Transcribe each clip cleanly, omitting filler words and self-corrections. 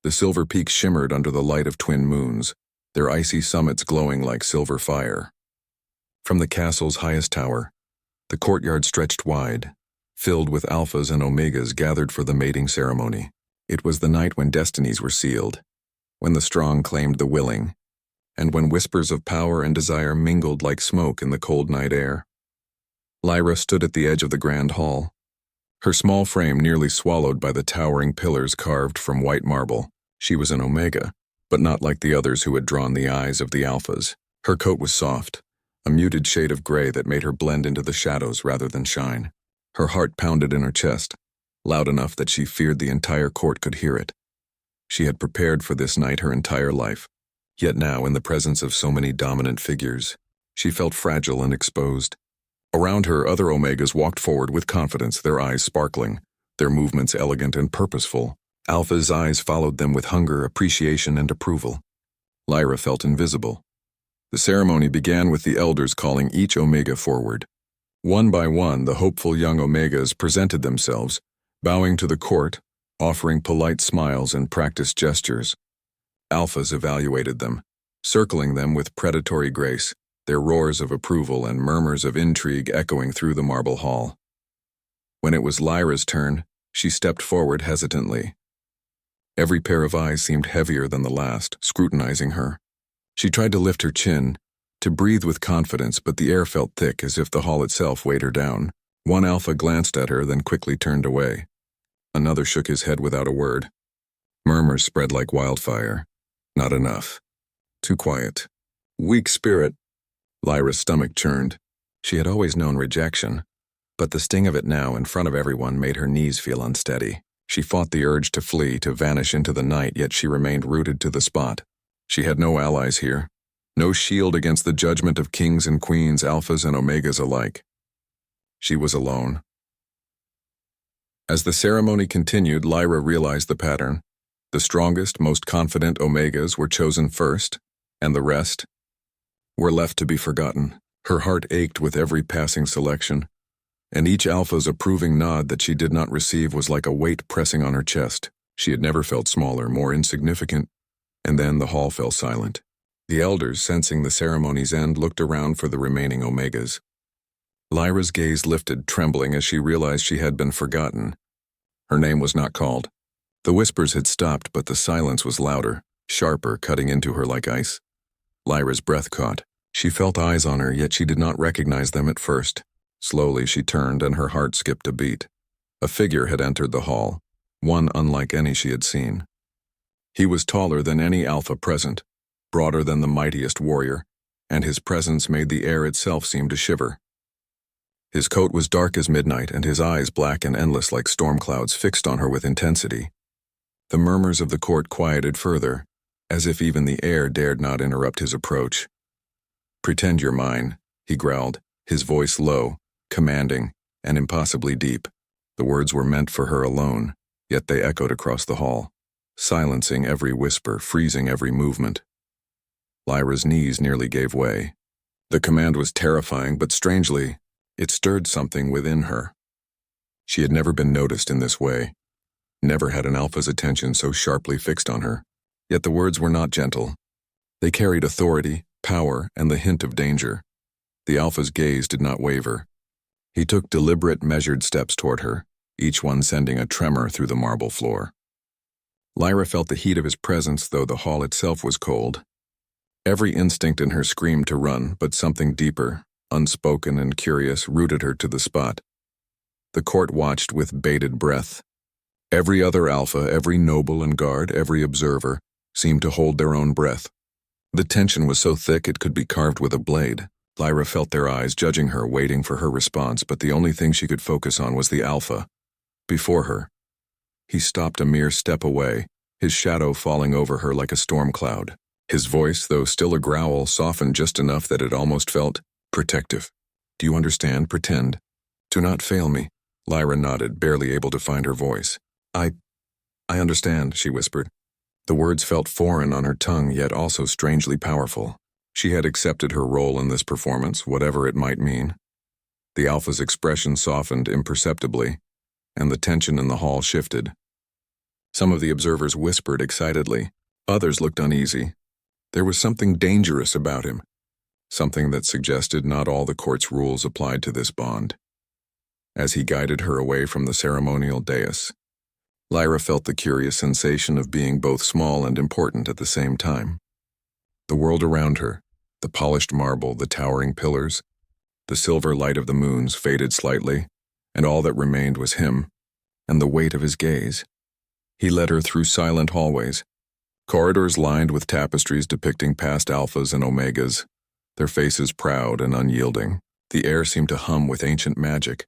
The silver peaks shimmered under the light of twin moons, their icy summits glowing like silver fire. From the castle's highest tower, the courtyard stretched wide, filled with alphas and omegas gathered for the mating ceremony. It was the night when destinies were sealed, when the strong claimed the willing, and when whispers of power and desire mingled like smoke in the cold night air. Lyra stood at the edge of the grand hall, her small frame nearly swallowed by the towering pillars carved from white marble. She was an omega, but not like the others who had drawn the eyes of the alphas. Her coat was soft, a muted shade of gray that made her blend into the shadows rather than shine. Her heart pounded in her chest, loud enough that she feared the entire court could hear it. She had prepared for this night her entire life, yet now, in the presence of so many dominant figures, she felt fragile and exposed. Around her, other omegas walked forward with confidence, their eyes sparkling, their movements elegant and purposeful. Alpha's eyes followed them with hunger, appreciation, and approval. Lyra felt invisible. The ceremony began with the elders calling each omega forward. One by one, the hopeful young omegas presented themselves, bowing to the court, offering polite smiles and practiced gestures. Alphas evaluated them, circling them with predatory grace, their roars of approval and murmurs of intrigue echoing through the marble hall. When it was Lyra's turn, she stepped forward hesitantly. Every pair of eyes seemed heavier than the last, scrutinizing her. She tried to lift her chin, to breathe with confidence, but the air felt thick as if the hall itself weighed her down. One alpha glanced at her, then quickly turned away. Another shook his head without a word. Murmurs spread like wildfire. Not enough. Too quiet. Weak spirit. Lyra's stomach churned. She had always known rejection, but the sting of it now in front of everyone made her knees feel unsteady. She fought the urge to flee, to vanish into the night, yet she remained rooted to the spot. She had no allies here, no shield against the judgment of kings and queens, alphas and omegas alike. She was alone. As the ceremony continued, Lyra realized the pattern. The strongest, most confident omegas were chosen first, and the rest were left to be forgotten. Her heart ached with every passing selection, and each alpha's approving nod that she did not receive was like a weight pressing on her chest. She had never felt smaller, more insignificant. And then the hall fell silent. The elders, sensing the ceremony's end, looked around for the remaining omegas. Lyra's gaze lifted, trembling, as she realized she had been forgotten. Her name was not called. The whispers had stopped, but the silence was louder, sharper, cutting into her like ice. Lyra's breath caught. She felt eyes on her, yet she did not recognize them at first. Slowly she turned, and her heart skipped a beat. A figure had entered the hall, one unlike any she had seen. He was taller than any alpha present, broader than the mightiest warrior, and his presence made the air itself seem to shiver. His coat was dark as midnight, and his eyes black and endless like storm clouds fixed on her with intensity. The murmurs of the court quieted further, as if even the air dared not interrupt his approach. "Pretend you're mine," he growled, his voice low, commanding, and impossibly deep. The words were meant for her alone, yet they echoed across the hall, silencing every whisper, freezing every movement. Lyra's knees nearly gave way. The command was terrifying, but strangely, it stirred something within her. She had never been noticed in this way, never had an alpha's attention so sharply fixed on her. Yet the words were not gentle. They carried authority, power, and the hint of danger. The alpha's gaze did not waver. He took deliberate, measured steps toward her, each one sending a tremor through the marble floor. Lyra felt the heat of his presence, though the hall itself was cold. Every instinct in her screamed to run, but something deeper, unspoken and curious, rooted her to the spot. The court watched with bated breath. Every other alpha, every noble and guard, every observer, seemed to hold their own breath. The tension was so thick it could be carved with a blade. Lyra felt their eyes judging her, waiting for her response, but the only thing she could focus on was the alpha before her. He stopped a mere step away, his shadow falling over her like a storm cloud. His voice, though still a growl, softened just enough that it almost felt protective. "Do you understand? Pretend. Do not fail me." Lyra nodded, barely able to find her voice. I understand," she whispered. The words felt foreign on her tongue, yet also strangely powerful. She had accepted her role in this performance, whatever it might mean. The alpha's expression softened imperceptibly, and the tension in the hall shifted. Some of the observers whispered excitedly. Others looked uneasy. There was something dangerous about him, something that suggested not all the court's rules applied to this bond. As he guided her away from the ceremonial dais, Lyra felt the curious sensation of being both small and important at the same time. The world around her, the polished marble, the towering pillars, the silver light of the moons faded slightly, and all that remained was him, and the weight of his gaze. He led her through silent hallways, corridors lined with tapestries depicting past alphas and omegas, their faces proud and unyielding. The air seemed to hum with ancient magic,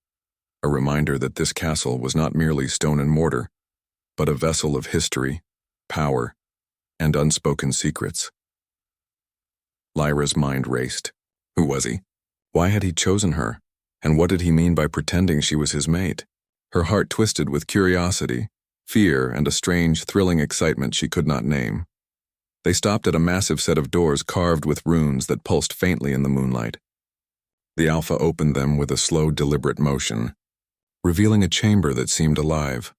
a reminder that this castle was not merely stone and mortar, but a vessel of history, power, and unspoken secrets. Lyra's mind raced. Who was he? Why had he chosen her? And what did he mean by pretending she was his mate? Her heart twisted with curiosity, fear, and a strange, thrilling excitement she could not name. They stopped at a massive set of doors carved with runes that pulsed faintly in the moonlight. The Alpha opened them with a slow, deliberate motion, revealing a chamber that seemed alive,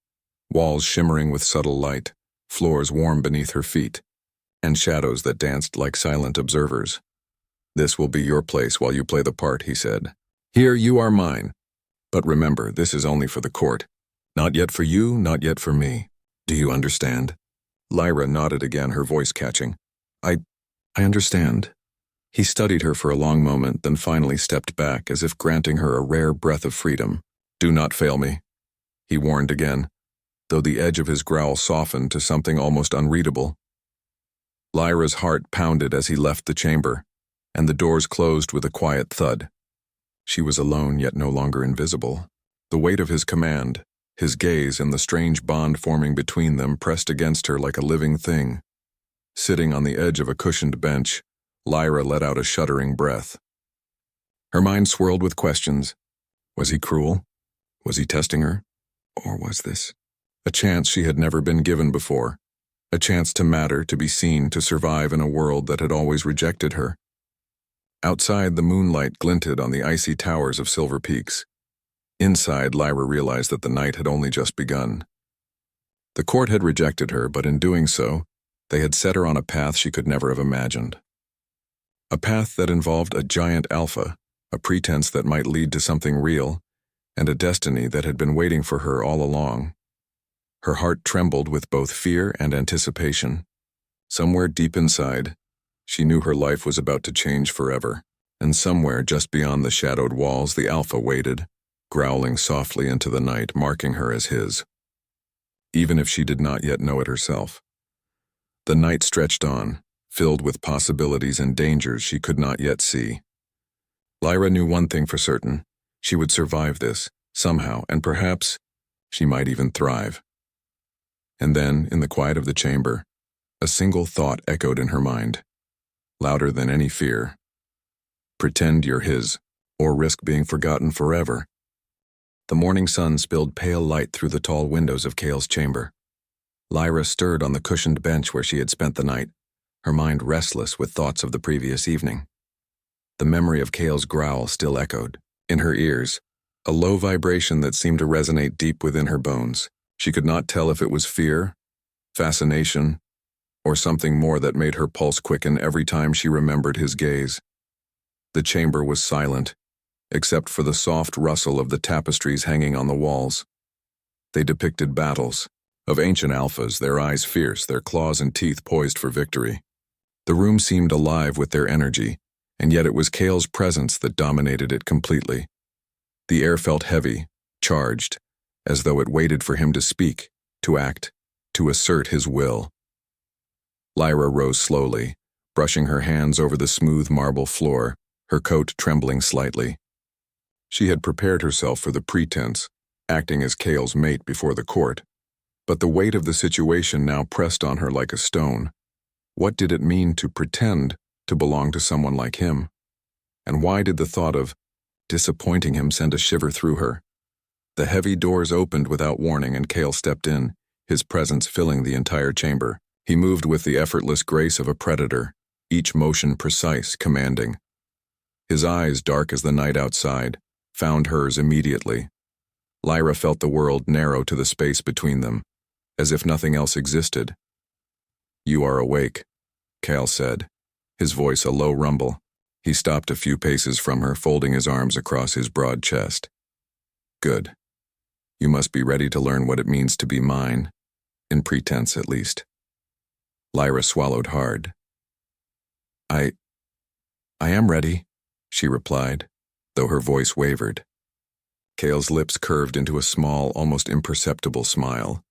walls shimmering with subtle light, floors warm beneath her feet, and shadows that danced like silent observers. "This will be your place while you play the part," he said. "Here you are mine. But remember, this is only for the court. Not yet for you, not yet for me. Do you understand?" Lyra nodded again, her voice catching. I understand." He studied her for a long moment, then finally stepped back as if granting her a rare breath of freedom. "Do not fail me," he warned again, though the edge of his growl softened to something almost unreadable. Lyra's heart pounded as he left the chamber, and the doors closed with a quiet thud. She was alone yet no longer invisible. The weight of his command, his gaze, and the strange bond forming between them pressed against her like a living thing. Sitting on the edge of a cushioned bench, Lyra let out a shuddering breath. Her mind swirled with questions. Was he cruel? Was he testing her? Or was this a chance she had never been given before? A chance to matter, to be seen, to survive in a world that had always rejected her. Outside, the moonlight glinted on the icy towers of Silver Peaks. Inside, Lyra realized that the night had only just begun. The court had rejected her, but in doing so, they had set her on a path she could never have imagined. A path that involved a giant alpha, a pretense that might lead to something real, and a destiny that had been waiting for her all along. Her heart trembled with both fear and anticipation. Somewhere deep inside, she knew her life was about to change forever, and somewhere just beyond the shadowed walls the Alpha waited, growling softly into the night, marking her as his. Even if she did not yet know it herself. The night stretched on, filled with possibilities and dangers she could not yet see. Lyra knew one thing for certain: she would survive this, somehow, and perhaps she might even thrive. And then, in the quiet of the chamber, a single thought echoed in her mind, louder than any fear. Pretend you're his, or risk being forgotten forever. The morning sun spilled pale light through the tall windows of Cale's chamber. Lyra stirred on the cushioned bench where she had spent the night, her mind restless with thoughts of the previous evening. The memory of Cale's growl still echoed. In her ears, a low vibration that seemed to resonate deep within her bones. She could not tell if it was fear, fascination, or something more that made her pulse quicken every time she remembered his gaze. The chamber was silent, except for the soft rustle of the tapestries hanging on the walls. They depicted battles, of ancient alphas, their eyes fierce, their claws and teeth poised for victory. The room seemed alive with their energy, and yet it was Cale's presence that dominated it completely. The air felt heavy, charged, as though it waited for him to speak, to act, to assert his will. Lyra rose slowly, brushing her hands over the smooth marble floor, her coat trembling slightly. She had prepared herself for the pretense, acting as Cale's mate before the court, but the weight of the situation now pressed on her like a stone. What did it mean to pretend to belong to someone like him? And why did the thought of disappointing him send a shiver through her? The heavy doors opened without warning and Cale stepped in, his presence filling the entire chamber. He moved with the effortless grace of a predator, each motion precise, commanding. His eyes, dark as the night outside, found hers immediately. Lyra felt the world narrow to the space between them, as if nothing else existed. "You are awake," Cale said, his voice a low rumble. He stopped a few paces from her, folding his arms across his broad chest. "Good. You must be ready to learn what it means to be mine, in pretense at least." Lyra swallowed hard. I am ready," she replied, though her voice wavered. Cale's lips curved into a small, almost imperceptible smile,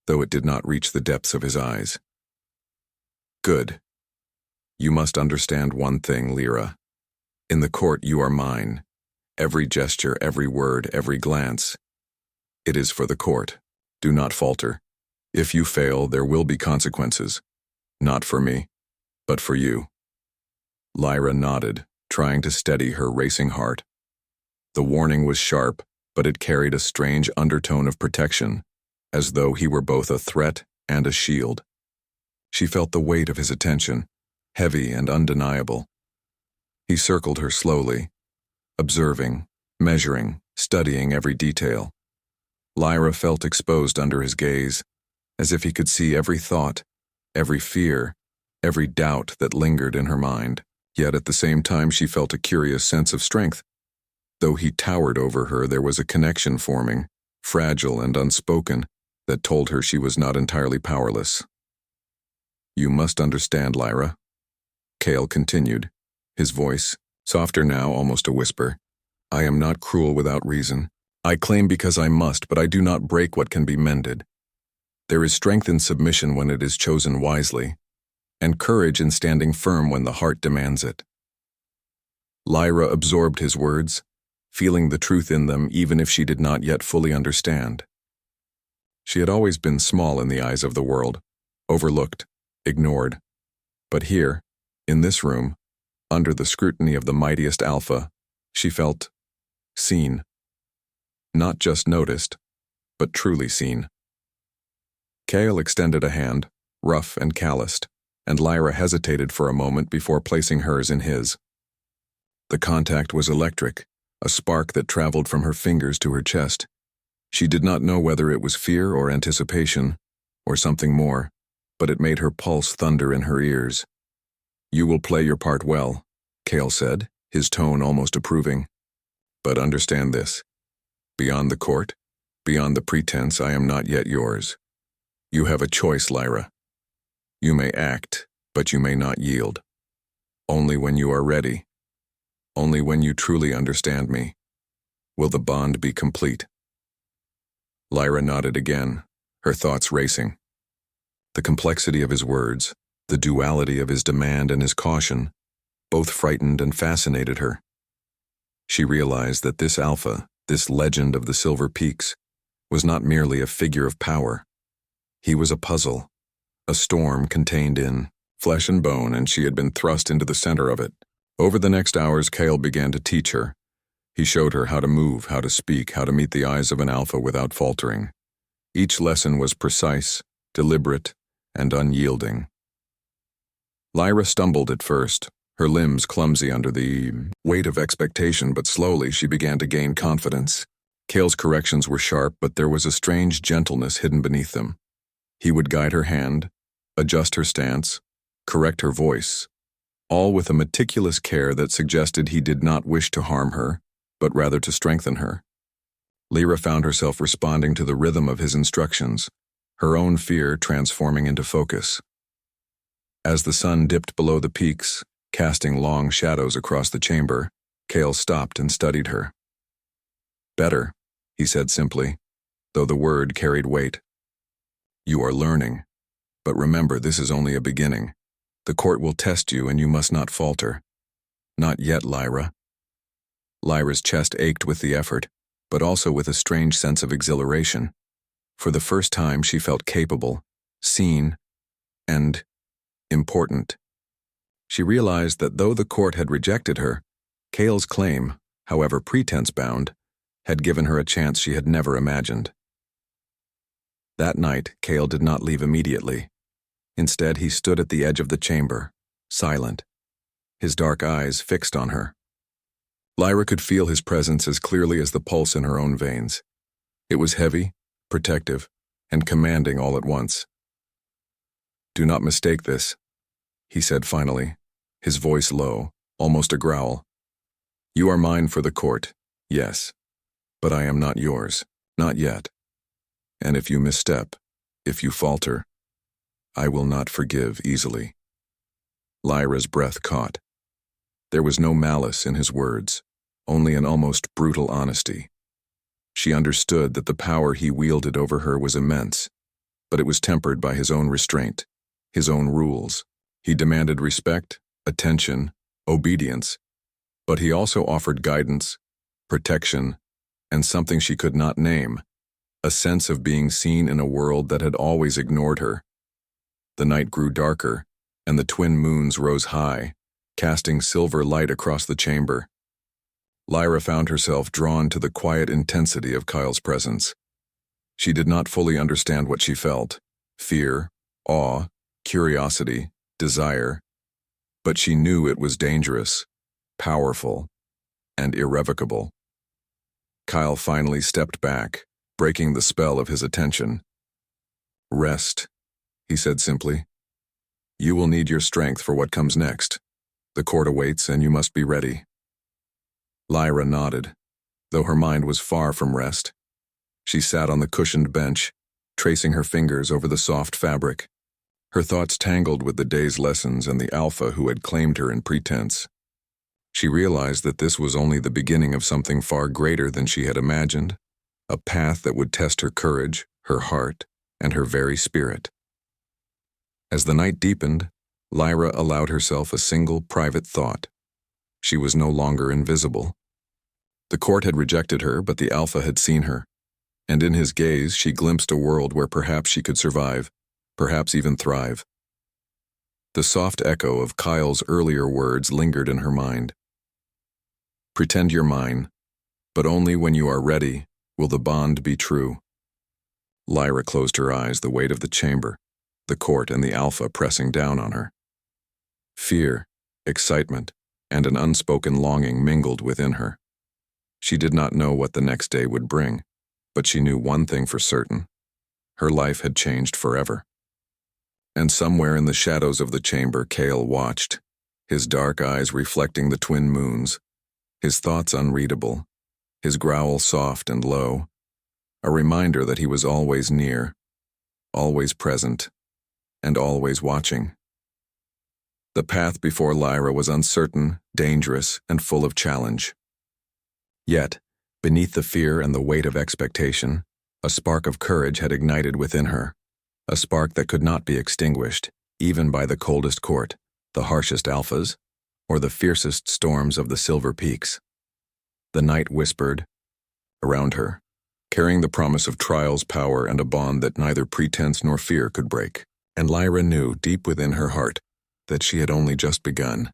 though it did not reach the depths of his eyes. "Good. You must understand one thing, Lyra. In the court you are mine. Every gesture, every word, every glance. It is for the court. Do not falter. If you fail, there will be consequences. Not for me, but for you." Lyra nodded, trying to steady her racing heart. The warning was sharp, but it carried a strange undertone of protection, as though he were both a threat and a shield. She felt the weight of his attention, heavy and undeniable. He circled her slowly, observing, measuring, studying every detail. Lyra felt exposed under his gaze, as if he could see every thought, every fear, every doubt that lingered in her mind. Yet at the same time she felt a curious sense of strength. Though he towered over her, there was a connection forming, fragile and unspoken, that told her she was not entirely powerless. "You must understand, Lyra," Cale continued, his voice, softer now, almost a whisper. "I am not cruel without reason. I claim because I must, but I do not break what can be mended. There is strength in submission when it is chosen wisely, and courage in standing firm when the heart demands it." Lyra absorbed his words, feeling the truth in them even if she did not yet fully understand. She had always been small in the eyes of the world, overlooked, ignored. But here, in this room, under the scrutiny of the mightiest alpha, she felt seen. Not just noticed, but truly seen. Cale extended a hand, rough and calloused, and Lyra hesitated for a moment before placing hers in his. The contact was electric, a spark that traveled from her fingers to her chest. She did not know whether it was fear or anticipation, or something more, but it made her pulse thunder in her ears. "You will play your part well," Cale said, his tone almost approving. "But understand this. Beyond the court, beyond the pretense, I am not yet yours. You have a choice, Lyra. You may act, but you may not yield. Only when you are ready, only when you truly understand me, will the bond be complete." Lyra nodded again, her thoughts racing. The complexity of his words, the duality of his demand and his caution, both frightened and fascinated her. She realized that this alpha, this legend of the Silver Peaks, was not merely a figure of power. He was a puzzle, a storm contained in flesh and bone, and she had been thrust into the center of it. Over the next hours, Cale began to teach her. He showed her how to move, how to speak, how to meet the eyes of an alpha without faltering. Each lesson was precise, deliberate, and unyielding. Lyra stumbled at first, her limbs clumsy under the weight of expectation, but slowly she began to gain confidence. Cale's corrections were sharp, but there was a strange gentleness hidden beneath them. He would guide her hand, adjust her stance, correct her voice, all with a meticulous care that suggested he did not wish to harm her, but rather to strengthen her. Lyra found herself responding to the rhythm of his instructions, her own fear transforming into focus. As the sun dipped below the peaks, casting long shadows across the chamber, Cale stopped and studied her. "Better," he said simply, though the word carried weight. "You are learning, but remember, this is only a beginning. The court will test you and you must not falter. Not yet, Lyra." Lyra's chest ached with the effort, but also with a strange sense of exhilaration. For the first time she felt capable, seen, and important. She realized that though the court had rejected her, Cale's claim, however pretense-bound, had given her a chance she had never imagined. That night, Cale did not leave immediately. Instead, he stood at the edge of the chamber, silent, his dark eyes fixed on her. Lyra could feel his presence as clearly as the pulse in her own veins. It was heavy, protective, and commanding all at once. "Do not mistake this," he said finally, his voice low, almost a growl. "You are mine for the court, yes, but I am not yours, not yet. And if you misstep, if you falter, I will not forgive easily." Lyra's breath caught. There was no malice in his words, only an almost brutal honesty. She understood that the power he wielded over her was immense, but it was tempered by his own restraint, his own rules. He demanded respect, attention, obedience, but he also offered guidance, protection, and something she could not name, a sense of being seen in a world that had always ignored her. The night grew darker, and the twin moons rose high, casting silver light across the chamber. Lyra found herself drawn to the quiet intensity of Kyle's presence. She did not fully understand what she felt: fear, awe, curiosity, desire, but she knew it was dangerous, powerful, and irrevocable. Kyle finally stepped back, breaking the spell of his attention. "Rest," he said simply. "You will need your strength for what comes next. The court awaits, and you must be ready." Lyra nodded, though her mind was far from rest. She sat on the cushioned bench, tracing her fingers over the soft fabric, her thoughts tangled with the day's lessons and the alpha who had claimed her in pretense. She realized that this was only the beginning of something far greater than she had imagined, a path that would test her courage, her heart, and her very spirit. As the night deepened, Lyra allowed herself a single private thought. She was no longer invisible. The court had rejected her, but the alpha had seen her, and in his gaze she glimpsed a world where perhaps she could survive, perhaps even thrive. The soft echo of Kyle's earlier words lingered in her mind. "Pretend you're mine, but only when you are ready will the bond be true." Lyra closed her eyes, the weight of the chamber, the court and the alpha pressing down on her. Fear, excitement, and an unspoken longing mingled within her. She did not know what the next day would bring, but she knew one thing for certain: her life had changed forever. And somewhere in the shadows of the chamber, Kale watched, his dark eyes reflecting the twin moons, his thoughts unreadable, his growl soft and low, a reminder that he was always near, always present, and always watching. The path before Lyra was uncertain, dangerous, and full of challenge. Yet, beneath the fear and the weight of expectation, a spark of courage had ignited within her, a spark that could not be extinguished, even by the coldest court, the harshest alphas, or the fiercest storms of the Silver Peaks. The night whispered around her, carrying the promise of trials, power, and a bond that neither pretense nor fear could break. And Lyra knew, deep within her heart, that she had only just begun.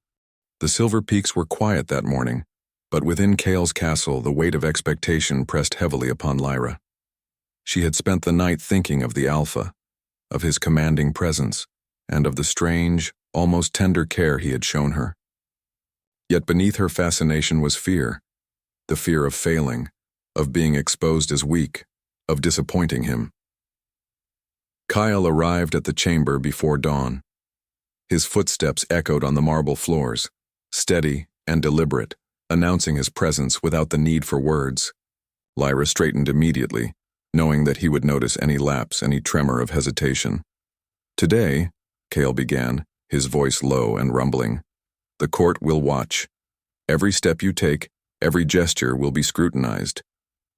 The Silver Peaks were quiet that morning, but within Kale's castle the weight of expectation pressed heavily upon Lyra. She had spent the night thinking of the alpha, of his commanding presence, and of the strange, almost tender care he had shown her. Yet beneath her fascination was fear, the fear of failing, of being exposed as weak, of disappointing him. Kyle arrived at the chamber before dawn. His footsteps echoed on the marble floors, steady and deliberate, announcing his presence without the need for words. Lyra straightened immediately, knowing that he would notice any lapse, any tremor of hesitation. "Today," Kale began, his voice low and rumbling, "the court will watch. Every step you take, every gesture will be scrutinized.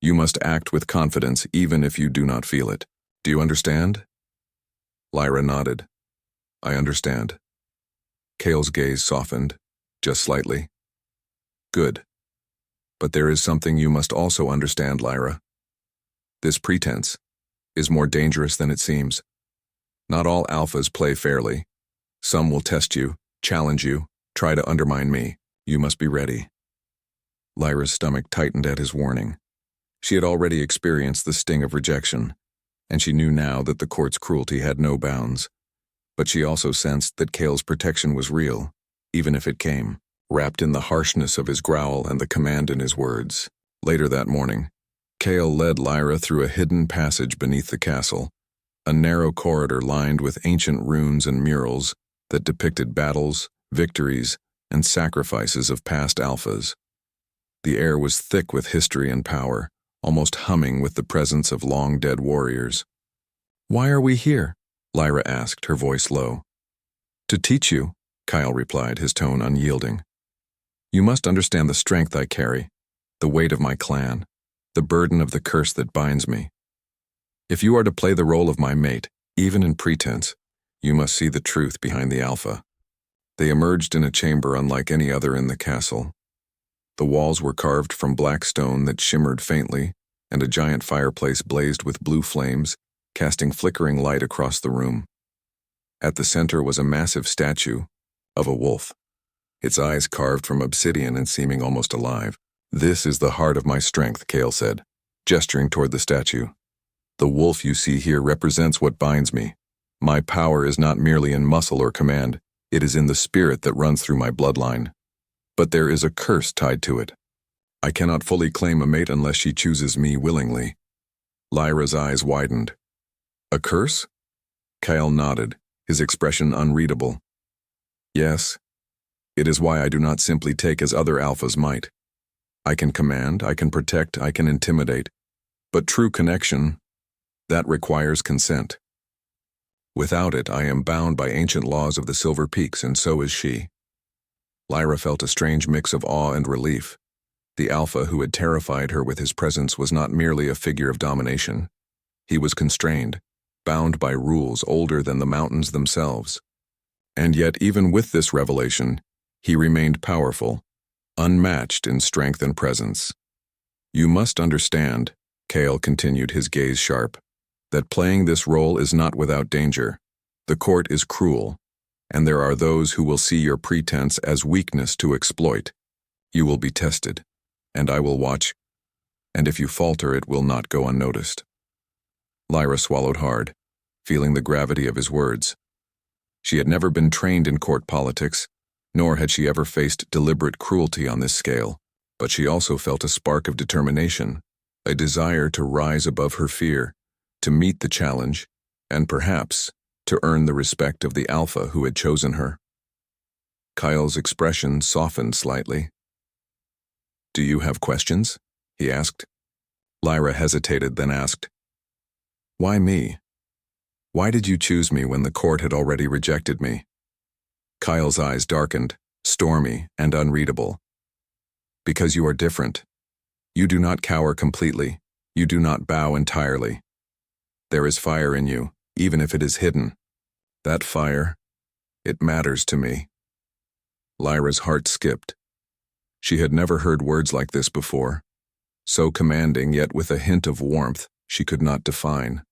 You must act with confidence even if you do not feel it. Do you understand?" Lyra nodded. "I understand." Kale's gaze softened, just slightly. "Good. But there is something you must also understand, Lyra. This pretense is more dangerous than it seems. Not all alphas play fairly. Some will test you, challenge you, try to undermine me. You must be ready." Lyra's stomach tightened at his warning. She had already experienced the sting of rejection, and she knew now that the court's cruelty had no bounds. But she also sensed that Kale's protection was real, even if it came, wrapped in the harshness of his growl and the command in his words. Later that morning, Kale led Lyra through a hidden passage beneath the castle, a narrow corridor lined with ancient runes and murals that depicted battles, victories, and sacrifices of past alphas. The air was thick with history and power, almost humming with the presence of long-dead warriors. "Why are we here?" Lyra asked, her voice low. "To teach you," Kyle replied, his tone unyielding. "You must understand the strength I carry, the weight of my clan, the burden of the curse that binds me. If you are to play the role of my mate, even in pretense, you must see the truth behind the alpha." They emerged in a chamber unlike any other in the castle. The walls were carved from black stone that shimmered faintly, and a giant fireplace blazed with blue flames, casting flickering light across the room. At the center was a massive statue of a wolf, its eyes carved from obsidian and seeming almost alive. "This is the heart of my strength," Kale said, gesturing toward the statue. "The wolf you see here represents what binds me. My power is not merely in muscle or command, it is in the spirit that runs through my bloodline. But there is a curse tied to it. I cannot fully claim a mate unless she chooses me willingly." Lyra's eyes widened. "A curse?" Kyle nodded, his expression unreadable. "Yes. It is why I do not simply take as other alphas might. I can command, I can protect, I can intimidate. But true connection, that requires consent. Without it, I am bound by ancient laws of the Silver Peaks, and so is she." Lyra felt a strange mix of awe and relief. The alpha who had terrified her with his presence was not merely a figure of domination. He was constrained, bound by rules older than the mountains themselves. And yet, even with this revelation, he remained powerful, unmatched in strength and presence. "You must understand," Kale continued, his gaze sharp, "that playing this role is not without danger. The court is cruel, and there are those who will see your pretense as weakness to exploit. You will be tested, and I will watch, and if you falter, it will not go unnoticed." Lyra swallowed hard, feeling the gravity of his words. She had never been trained in court politics, nor had she ever faced deliberate cruelty on this scale, but she also felt a spark of determination, a desire to rise above her fear, to meet the challenge, and perhaps to earn the respect of the alpha who had chosen her. Kyle's expression softened slightly. "Do you have questions?" he asked. Lyra hesitated, then asked, "Why me? Why did you choose me when the court had already rejected me?" Kyle's eyes darkened, stormy and unreadable. "Because you are different. You do not cower completely. You do not bow entirely. There is fire in you, even if it is hidden. That fire, it matters to me." Lyra's heart skipped. She had never heard words like this before, so commanding yet with a hint of warmth she could not define.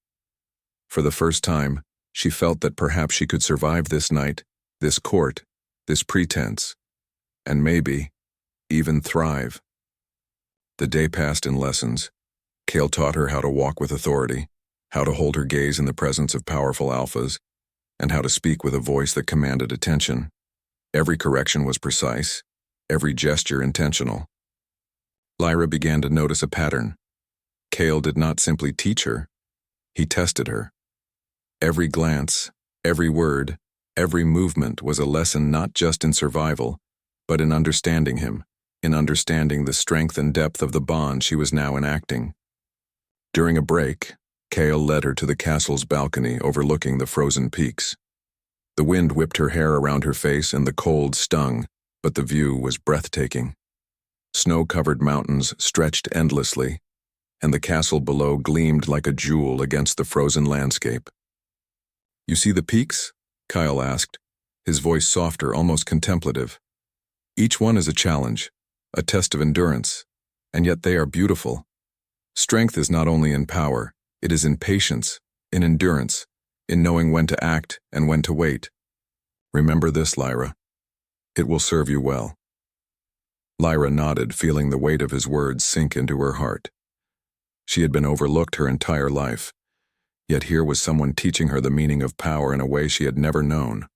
For the first time, she felt that perhaps she could survive this night, this court, this pretense, and maybe even thrive. The day passed in lessons. Kale taught her how to walk with authority, how to hold her gaze in the presence of powerful alphas, and how to speak with a voice that commanded attention. Every correction was precise, every gesture intentional. Lyra began to notice a pattern. Kale did not simply teach her, he tested her. Every glance, every word, every movement was a lesson not just in survival, but in understanding him, in understanding the strength and depth of the bond she was now enacting. During a break, Kale led her to the castle's balcony overlooking the frozen peaks. The wind whipped her hair around her face and the cold stung, but the view was breathtaking. Snow-covered mountains stretched endlessly, and the castle below gleamed like a jewel against the frozen landscape. "You see the peaks?" Kyle asked, his voice softer, almost contemplative. "Each one is a challenge, a test of endurance, and yet they are beautiful. Strength is not only in power, it is in patience, in endurance, in knowing when to act and when to wait. Remember this, Lyra. It will serve you well." Lyra nodded, feeling the weight of his words sink into her heart. She had been overlooked her entire life, yet here was someone teaching her the meaning of power in a way she had never known.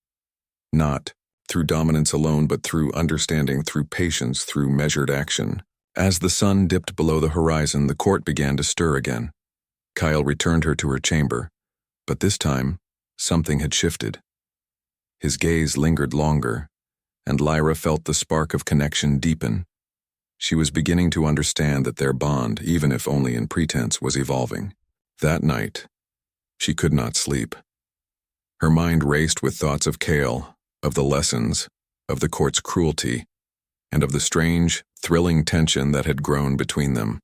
Not through dominance alone, but through understanding, through patience, through measured action. As the sun dipped below the horizon, the court began to stir again. Kyle returned her to her chamber, But this time, something had shifted. His gaze lingered longer, and Lyra felt the spark of connection deepen. She was beginning to understand that their bond, even if only in pretense, was evolving. That night, she could not sleep. Her mind raced with thoughts of Cale, of the lessons, of the court's cruelty, and of the strange, thrilling tension that had grown between them.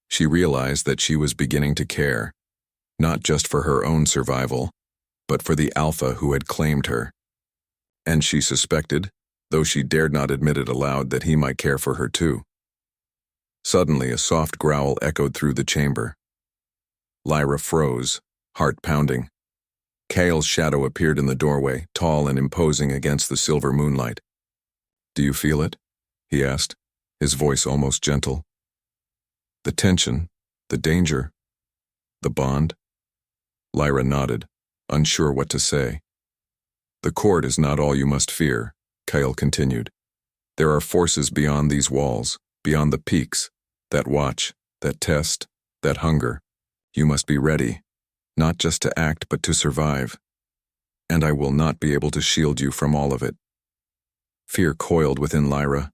She realized that she was beginning to care, not just for her own survival, but for the alpha who had claimed her. And she suspected, though she dared not admit it aloud, that he might care for her too. Suddenly, a soft growl echoed through the chamber. Lyra froze, heart pounding. Cale's shadow appeared in the doorway, tall and imposing against the silver moonlight. "Do you feel it?" he asked, his voice almost gentle. "The tension, the danger, the bond?" Lyra nodded, unsure what to say. "The court is not all you must fear," Cale continued. "There are forces beyond these walls, beyond the peaks, that watch, that test, that hunger. You must be ready, not just to act but to survive. And I will not be able to shield you from all of it." Fear coiled within Lyra,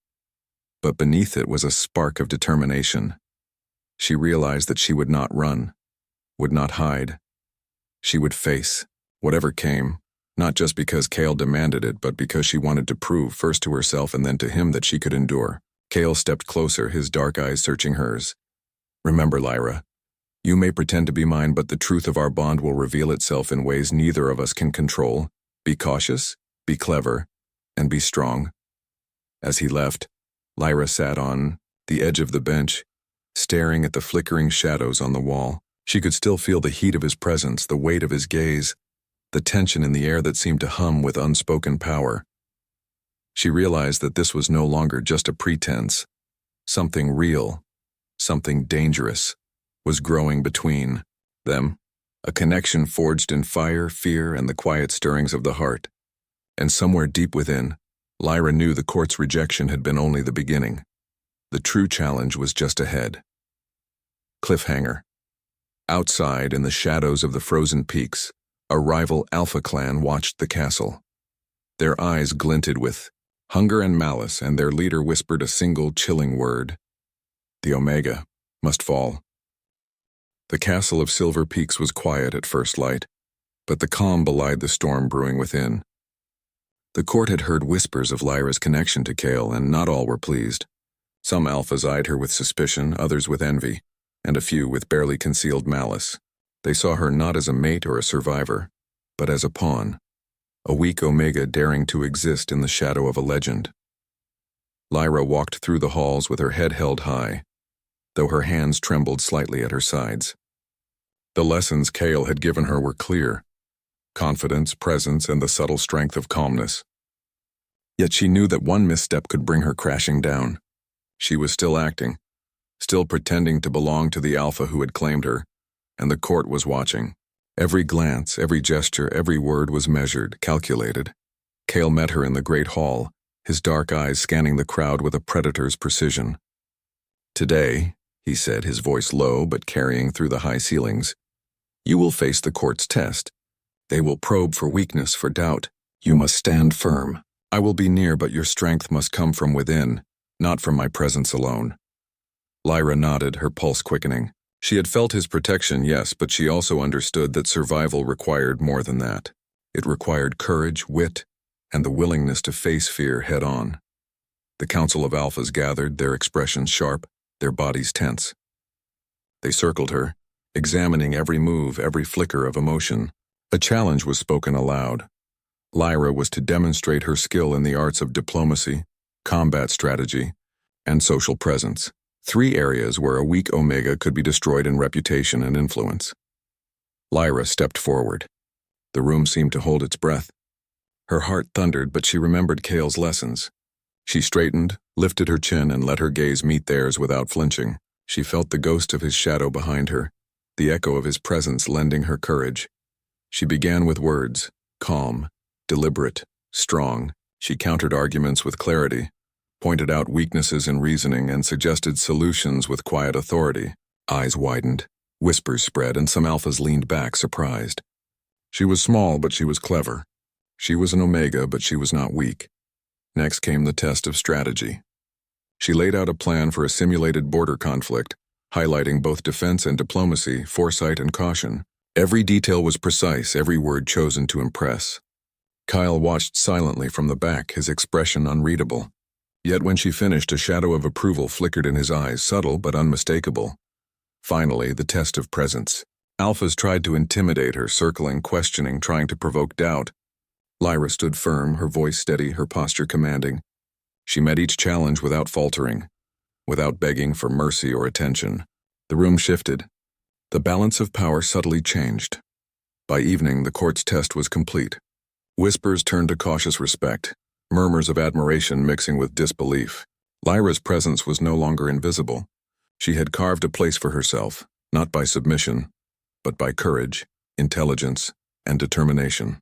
but beneath it was a spark of determination. She realized that she would not run, would not hide. She would face whatever came, not just because Cale demanded it, but because she wanted to prove first to herself and then to him that she could endure. Cale stepped closer, his dark eyes searching hers. "Remember, Lyra, you may pretend to be mine, but the truth of our bond will reveal itself in ways neither of us can control. Be cautious, be clever, and be strong." As he left, Lyra sat on the edge of the bench, staring at the flickering shadows on the wall. She could still feel the heat of his presence, the weight of his gaze, the tension in the air that seemed to hum with unspoken power. She realized that this was no longer just a pretense. Something real, something dangerous, was growing between them, a connection forged in fire, fear, and the quiet stirrings of the heart. And somewhere deep within, Lyra knew the court's rejection had been only the beginning. The true challenge was just ahead. Cliffhanger. Outside, in the shadows of the frozen peaks, a rival Alpha clan watched the castle. Their eyes glinted with hunger and malice, and their leader whispered a single chilling word: "The Omega must fall." The castle of Silver Peaks was quiet at first light, but the calm belied the storm brewing within. The court had heard whispers of Lyra's connection to Cale, and not all were pleased. Some alphas eyed her with suspicion, others with envy, and a few with barely concealed malice. They saw her not as a mate or a survivor, but as a pawn, a weak Omega daring to exist in the shadow of a legend. Lyra walked through the halls with her head held high, though her hands trembled slightly at her sides. The lessons Cale had given her were clear: confidence, presence, and the subtle strength of calmness. Yet she knew that one misstep could bring her crashing down. She was still acting, still pretending to belong to the Alpha who had claimed her, and the court was watching. Every glance, every gesture, every word was measured, calculated. Cale met her in the great hall, his dark eyes scanning the crowd with a predator's precision. "Today," he said, his voice low but carrying through the high ceilings, "you will face the court's test. They will probe for weakness, for doubt. You must stand firm. I will be near, but your strength must come from within, not from my presence alone." Lyra nodded, her pulse quickening. She had felt his protection, yes, but she also understood that survival required more than that. It required courage, wit, and the willingness to face fear head-on. The Council of Alphas gathered, their expressions sharp, their bodies tense. They circled her, examining every move, every flicker of emotion. A challenge was spoken aloud. Lyra was to demonstrate her skill in the arts of diplomacy, combat strategy, and social presence. 3 areas where a weak Omega could be destroyed in reputation and influence. Lyra stepped forward. The room seemed to hold its breath. Her heart thundered, but she remembered Cale's lessons. She straightened, lifted her chin, and let her gaze meet theirs without flinching. She felt the ghost of his shadow behind her, the echo of his presence lending her courage. She began with words, calm, deliberate, strong. She countered arguments with clarity, pointed out weaknesses in reasoning, and suggested solutions with quiet authority. Eyes widened, whispers spread, and some alphas leaned back, surprised. She was small, but she was clever. She was an Omega, but she was not weak. Next came the test of strategy. She laid out a plan for a simulated border conflict, highlighting both defense and diplomacy, foresight and caution. Every detail was precise, every word chosen to impress. Kyle watched silently from the back, his expression unreadable. Yet when she finished, a shadow of approval flickered in his eyes, subtle but unmistakable. Finally, the test of presence. Alphas tried to intimidate her, circling, questioning, trying to provoke doubt. Lyra stood firm, her voice steady, her posture commanding. She met each challenge without faltering, without begging for mercy or attention. The room shifted. The balance of power subtly changed. By evening, the court's test was complete. Whispers turned to cautious respect, murmurs of admiration mixing with disbelief. Lyra's presence was no longer invisible. She had carved a place for herself, not by submission, but by courage, intelligence, and determination.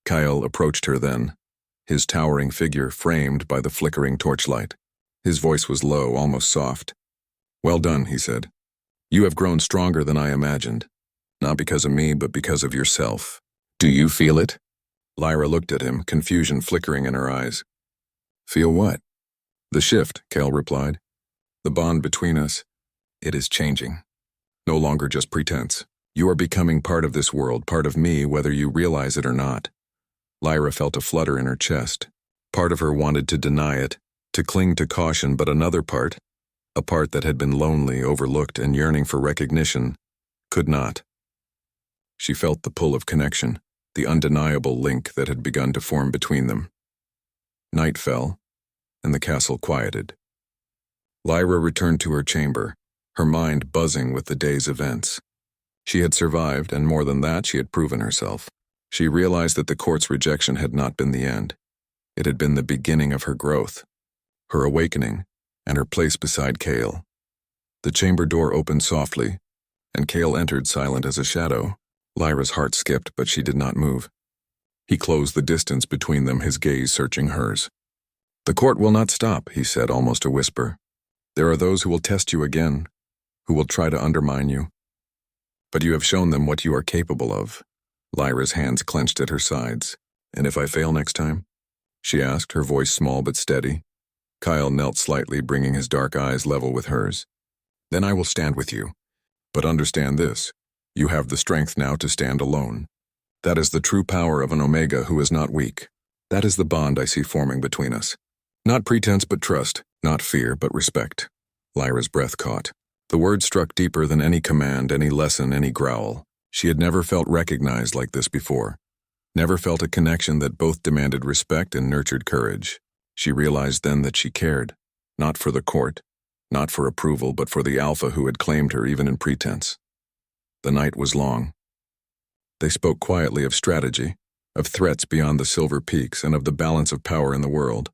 Kyle approached her then, his towering figure framed by the flickering torchlight. His voice was low, almost soft. "Well done," he said. "You have grown stronger than I imagined. Not because of me, but because of yourself. Do you feel it?" Lyra looked at him, confusion flickering in her eyes. "Feel what?" "The shift," Kyle replied. "The bond between us, it is changing. No longer just pretense. You are becoming part of this world, part of me, whether you realize it or not." Lyra felt a flutter in her chest. Part of her wanted to deny it, to cling to caution, but another part, a part that had been lonely, overlooked, and yearning for recognition, could not. She felt the pull of connection, the undeniable link that had begun to form between them. Night fell, and the castle quieted. Lyra returned to her chamber, her mind buzzing with the day's events. She had survived, and more than that, she had proven herself. She realized that the court's rejection had not been the end. It had been the beginning of her growth, her awakening, and her place beside Kale. The chamber door opened softly, and Kale entered silent as a shadow. Lyra's heart skipped, but she did not move. He closed the distance between them, his gaze searching hers. "The court will not stop," he said, almost a whisper. "There are those who will test you again, who will try to undermine you. But you have shown them what you are capable of." Lyra's hands clenched at her sides. "And if I fail next time?" she asked, her voice small but steady. Kyle knelt slightly, bringing his dark eyes level with hers. "Then I will stand with you. But understand this, you have the strength now to stand alone. That is the true power of an Omega who is not weak. That is the bond I see forming between us. Not pretense but trust, not fear but respect." Lyra's breath caught. The word struck deeper than any command, any lesson, any growl. She had never felt recognized like this before. Never felt a connection that both demanded respect and nurtured courage. She realized then that she cared, not for the court, not for approval, but for the alpha who had claimed her even in pretense. The night was long. They spoke quietly of strategy, of threats beyond the silver peaks, and of the balance of power in the world.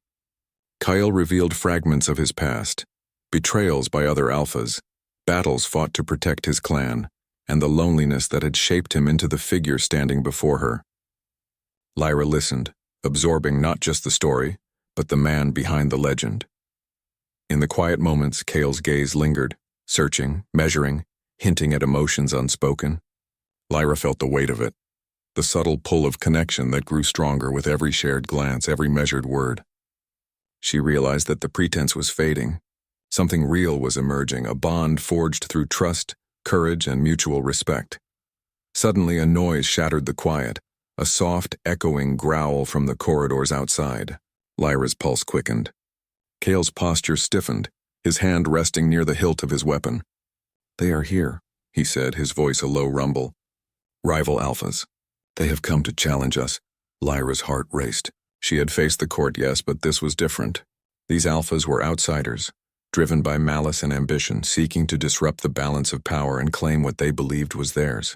Kyle revealed fragments of his past, betrayals by other alphas, battles fought to protect his clan, and the loneliness that had shaped him into the figure standing before her. Lyra listened, absorbing not just the story, but the man behind the legend. In the quiet moments, Kale's gaze lingered, searching, measuring, hinting at emotions unspoken. Lyra felt the weight of it, the subtle pull of connection that grew stronger with every shared glance, every measured word. She realized that the pretense was fading. Something real was emerging, a bond forged through trust, courage, and mutual respect. Suddenly, a noise shattered the quiet, a soft, echoing growl from the corridors outside. Lyra's pulse quickened. Kale's posture stiffened, his hand resting near the hilt of his weapon. "They are here," he said, his voice a low rumble. "Rival alphas. They have come to challenge us." Lyra's heart raced. She had faced the court, yes, but this was different. These alphas were outsiders, driven by malice and ambition, seeking to disrupt the balance of power and claim what they believed was theirs.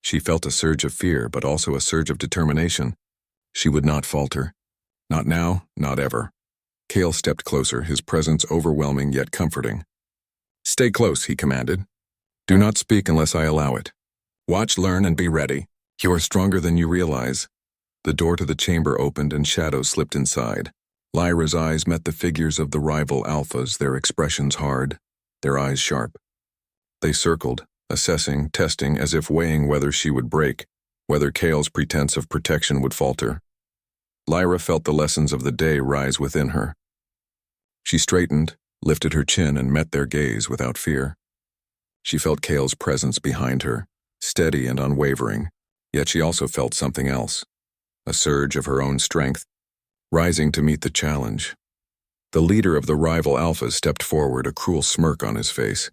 She felt a surge of fear, but also a surge of determination. She would not falter. Not now, not ever. Kale stepped closer, his presence overwhelming yet comforting. "Stay close," he commanded. "Do not speak unless I allow it. Watch, learn, and be ready. You are stronger than you realize." The door to the chamber opened and shadows slipped inside. Lyra's eyes met the figures of the rival alphas, their expressions hard, their eyes sharp. They circled, assessing, testing, as if weighing whether she would break. whether Kale's pretense of protection would falter. Lyra felt the lessons of the day rise within her. She straightened, lifted her chin, and met their gaze without fear. She felt Kale's presence behind her, steady and unwavering, yet she also felt something else, a surge of her own strength, rising to meet the challenge. The leader of the rival alphas stepped forward, a cruel smirk on his face.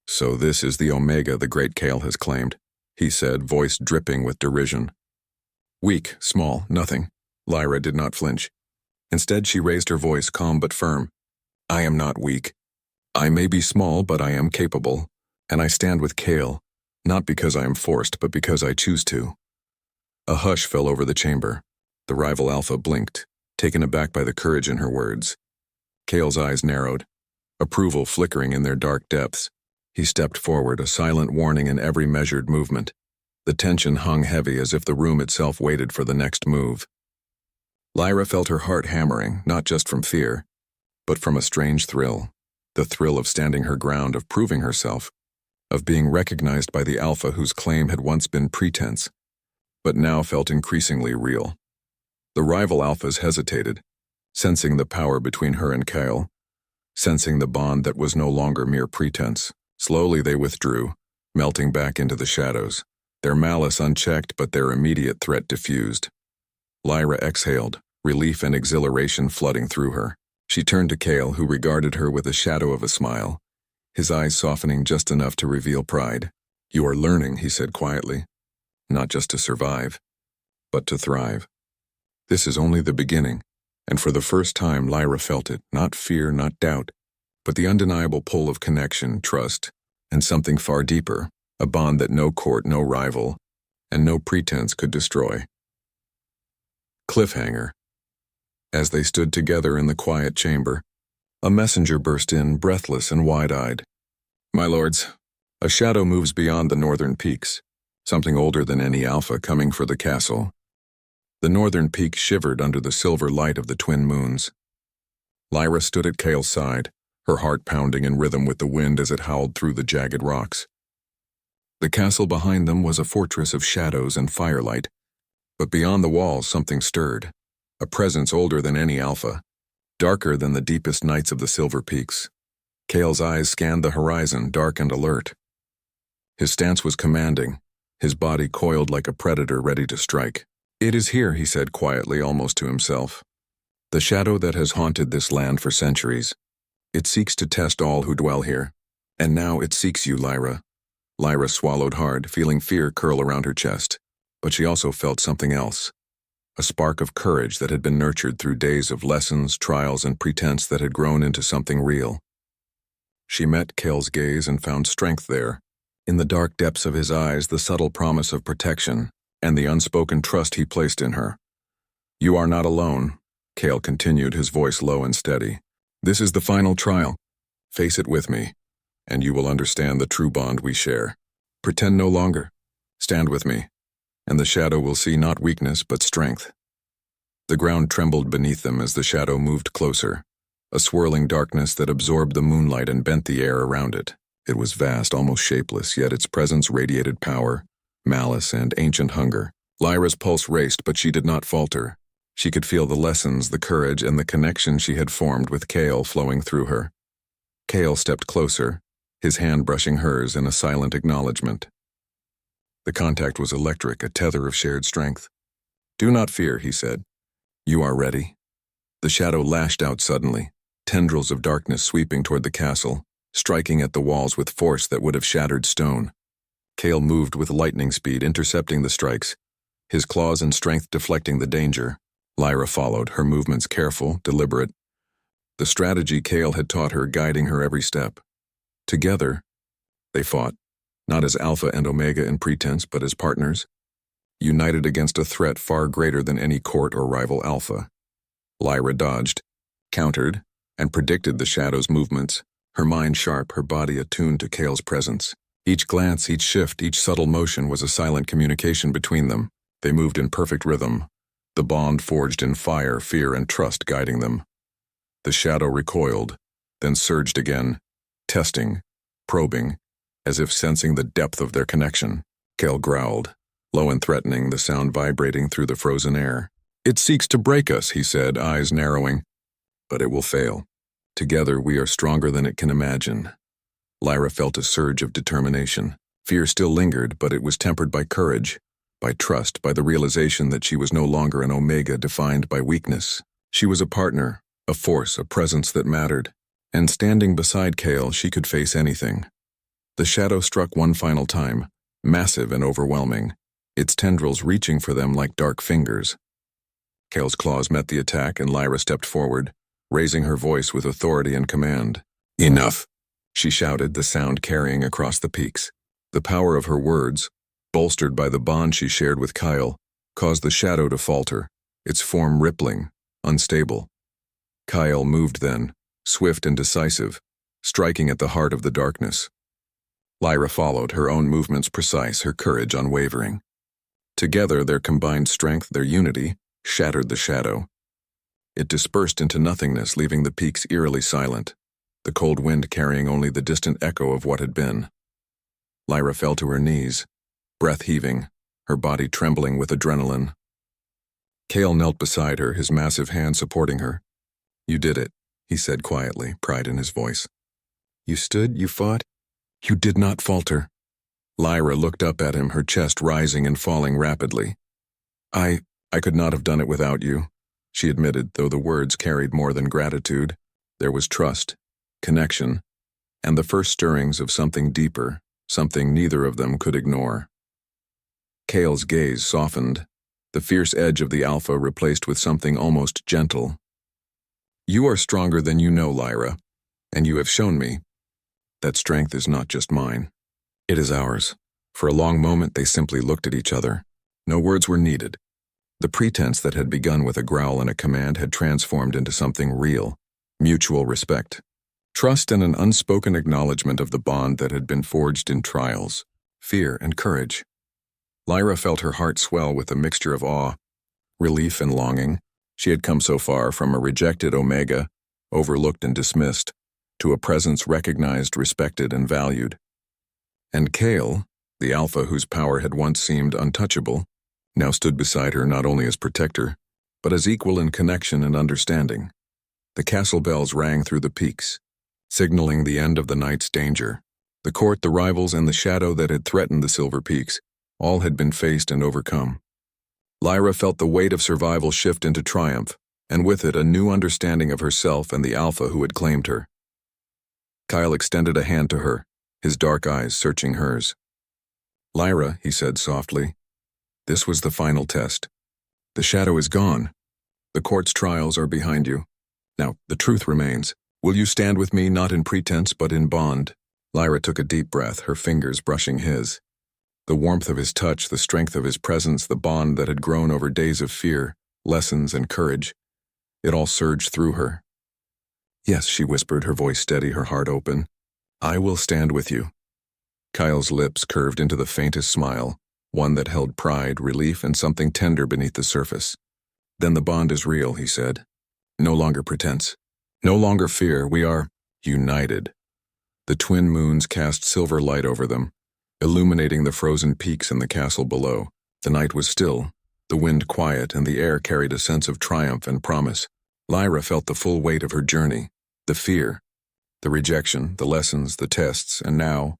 "So this is the Omega the great Kale has claimed," he said, voice dripping with derision. "Weak, small, nothing." Lyra did not flinch. Instead, she raised her voice, calm but firm. "I am not weak. I may be small, but I am capable, and I stand with Kale, not because I am forced, but because I choose to." A hush fell over the chamber. The rival alpha blinked, taken aback by the courage in her words. Kale's eyes narrowed, approval flickering in their dark depths. He stepped forward, a silent warning in every measured movement. The tension hung heavy, as if the room itself waited for the next move. Lyra felt her heart hammering, not just from fear, but from a strange thrill. The thrill of standing her ground, of proving herself, of being recognized by the alpha whose claim had once been pretense, but now felt increasingly real. The rival alphas hesitated, sensing the power between her and Kale, sensing the bond that was no longer mere pretense. Slowly they withdrew, melting back into the shadows, their malice unchecked but their immediate threat diffused. Lyra exhaled, relief and exhilaration flooding through her. She turned to Kale, who regarded her with a shadow of a smile, his eyes softening just enough to reveal pride. "You are learning," he said quietly, "not just to survive, but to thrive. This is only the beginning." And for the first time, Lyra felt it, not fear, not doubt, but the undeniable pull of connection, trust, and something far deeper, a bond that no court, no rival, and no pretense could destroy. Cliffhanger. As they stood together in the quiet chamber, a messenger burst in, breathless and wide-eyed. "My lords, a shadow moves beyond the northern peaks, something older than any alpha coming for the castle." The northern peak shivered under the silver light of the twin moons. Lyra stood at Kale's side, her heart pounding in rhythm with the wind as it howled through the jagged rocks. The castle behind them was a fortress of shadows and firelight, but beyond the walls something stirred, a presence older than any alpha, darker than the deepest nights of the silver peaks. Kale's eyes scanned the horizon, dark and alert. His stance was commanding, his body coiled like a predator ready to strike. "It is here," he said quietly, almost to himself. "The shadow that has haunted this land for centuries. It seeks to test all who dwell here. And now it seeks you, Lyra." Lyra swallowed hard, feeling fear curl around her chest. But she also felt something else. A spark of courage that had been nurtured through days of lessons, trials, and pretense that had grown into something real. She met Kale's gaze and found strength there. In the dark depths of his eyes, the subtle promise of protection, and the unspoken trust he placed in her. "You are not alone," Kale continued, his voice low and steady. "This is the final trial. Face it with me, and you will understand the true bond we share. Pretend no longer. Stand with me, and the shadow will see not weakness but strength." The ground trembled beneath them as the shadow moved closer, a swirling darkness that absorbed the moonlight and bent the air around it. It was vast, almost shapeless, yet its presence radiated power, malice, and ancient hunger. Lyra's pulse raced, but she did not falter. She could feel the lessons, the courage, and the connection she had formed with Kale flowing through her. Kale stepped closer, his hand brushing hers in a silent acknowledgement. The contact was electric, a tether of shared strength. "Do not fear," he said. "You are ready." The shadow lashed out suddenly, tendrils of darkness sweeping toward the castle, striking at the walls with force that would have shattered stone. Kale moved with lightning speed, intercepting the strikes, his claws and strength deflecting the danger. Lyra followed, her movements careful, deliberate. The strategy Kale had taught her guiding her every step. Together, they fought, not as Alpha and Omega in pretense, but as partners, united against a threat far greater than any court or rival Alpha. Lyra dodged, countered, and predicted the shadow's movements, her mind sharp, her body attuned to Kale's presence. Each glance, each shift, each subtle motion was a silent communication between them. They moved in perfect rhythm, the bond forged in fire, fear, and trust guiding them. The shadow recoiled, then surged again, testing, probing, as if sensing the depth of their connection. Kale growled, low and threatening, the sound vibrating through the frozen air. "It seeks to break us," he said, eyes narrowing. "But it will fail. Together we are stronger than it can imagine." Lyra felt a surge of determination. Fear still lingered, but it was tempered by courage, by trust, by the realization that she was no longer an Omega defined by weakness. She was a partner, a force, a presence that mattered. And standing beside Kale, she could face anything. The shadow struck one final time, massive and overwhelming, its tendrils reaching for them like dark fingers. Kale's claws met the attack, and Lyra stepped forward, raising her voice with authority and command. "Enough," she shouted, the sound carrying across the peaks. The power of her words, bolstered by the bond she shared with Kyle, caused the shadow to falter, its form rippling, unstable. Kyle moved then, swift and decisive, striking at the heart of the darkness. Lyra followed, her own movements precise, her courage unwavering. Together, their combined strength, their unity, shattered the shadow. It dispersed into nothingness, leaving the peaks eerily silent, the cold wind carrying only the distant echo of what had been. Lyra fell to her knees, breath heaving, her body trembling with adrenaline. Kale knelt beside her, his massive hand supporting her. "You did it," he said quietly, pride in his voice. "You stood, you fought. You did not falter." Lyra looked up at him, her chest rising and falling rapidly. I could not have done it without you," she admitted, though the words carried more than gratitude. There was trust, connection, and the first stirrings of something deeper, something neither of them could ignore. Kale's gaze softened, the fierce edge of the alpha replaced with something almost gentle. "You are stronger than you know, Lyra, and you have shown me that strength is not just mine. It is ours." For a long moment they simply looked at each other. No words were needed. The pretense that had begun with a growl and a command had transformed into something real, mutual respect, trust, and an unspoken acknowledgement of the bond that had been forged in trials, fear, and courage. Lyra felt her heart swell with a mixture of awe, relief, and longing. She had come so far from a rejected Omega, overlooked and dismissed, to a presence recognized, respected, and valued. And Kale, the alpha whose power had once seemed untouchable, now stood beside her not only as protector, but as equal in connection and understanding. The castle bells rang through the peaks, signaling the end of the night's danger. The court, the rivals, and the shadow that had threatened the Silver Peaks, all had been faced and overcome. Lyra felt the weight of survival shift into triumph, and with it a new understanding of herself and the alpha who had claimed her. Kyle extended a hand to her, his dark eyes searching hers. "Lyra," he said softly, "this was the final test. The shadow is gone. The court's trials are behind you. Now, the truth remains. Will you stand with me, not in pretense, but in bond?" Lyra took a deep breath, her fingers brushing his. The warmth of his touch, the strength of his presence, the bond that had grown over days of fear, lessons, and courage, it all surged through her. "Yes," she whispered, her voice steady, her heart open. "I will stand with you." Kyle's lips curved into the faintest smile, one that held pride, relief, and something tender beneath the surface. "Then the bond is real," he said. "No longer pretense. No longer fear. We are united." The twin moons cast silver light over them, illuminating the frozen peaks and the castle below. The night was still, the wind quiet, and the air carried a sense of triumph and promise. Lyra felt the full weight of her journey, the fear, the rejection, the lessons, the tests, and now,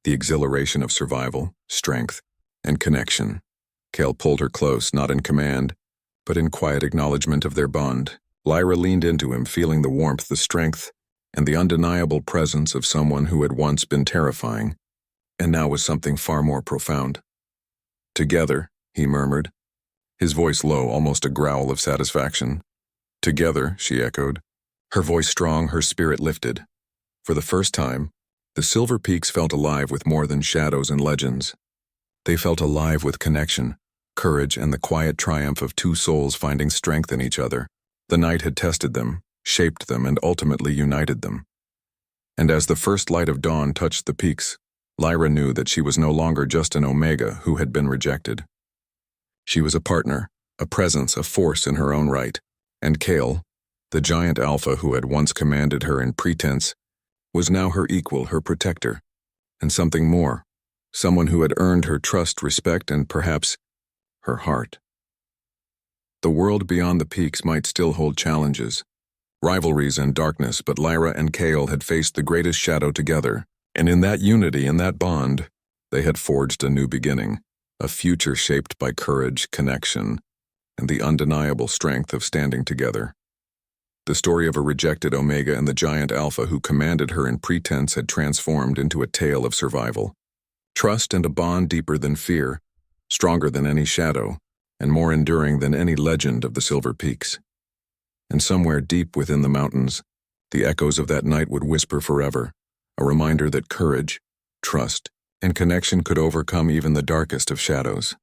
the exhilaration of survival, strength, and connection. Kale pulled her close, not in command, but in quiet acknowledgement of their bond. Lyra leaned into him, feeling the warmth, the strength, and the undeniable presence of someone who had once been terrifying, and now was something far more profound. "Together," he murmured, his voice low, almost a growl of satisfaction. "Together," she echoed, her voice strong, her spirit lifted. For the first time, the Silver Peaks felt alive with more than shadows and legends. They felt alive with connection, courage, and the quiet triumph of two souls finding strength in each other. The night had tested them, shaped them, and ultimately united them. And as the first light of dawn touched the peaks, Lyra knew that she was no longer just an Omega who had been rejected. She was a partner, a presence, a force in her own right, and Kale, the giant alpha who had once commanded her in pretense, was now her equal, her protector, and something more, someone who had earned her trust, respect, and perhaps her heart. The world beyond the peaks might still hold challenges, rivalries and darkness, but Lyra and Kale had faced the greatest shadow together, and in that unity, in that bond, they had forged a new beginning, a future shaped by courage, connection, and the undeniable strength of standing together. The story of a rejected Omega and the giant Alpha who commanded her in pretense had transformed into a tale of survival. Trust and a bond deeper than fear, stronger than any shadow, and more enduring than any legend of the Silver Peaks. And somewhere deep within the mountains, the echoes of that night would whisper forever, a reminder that courage, trust, and connection could overcome even the darkest of shadows.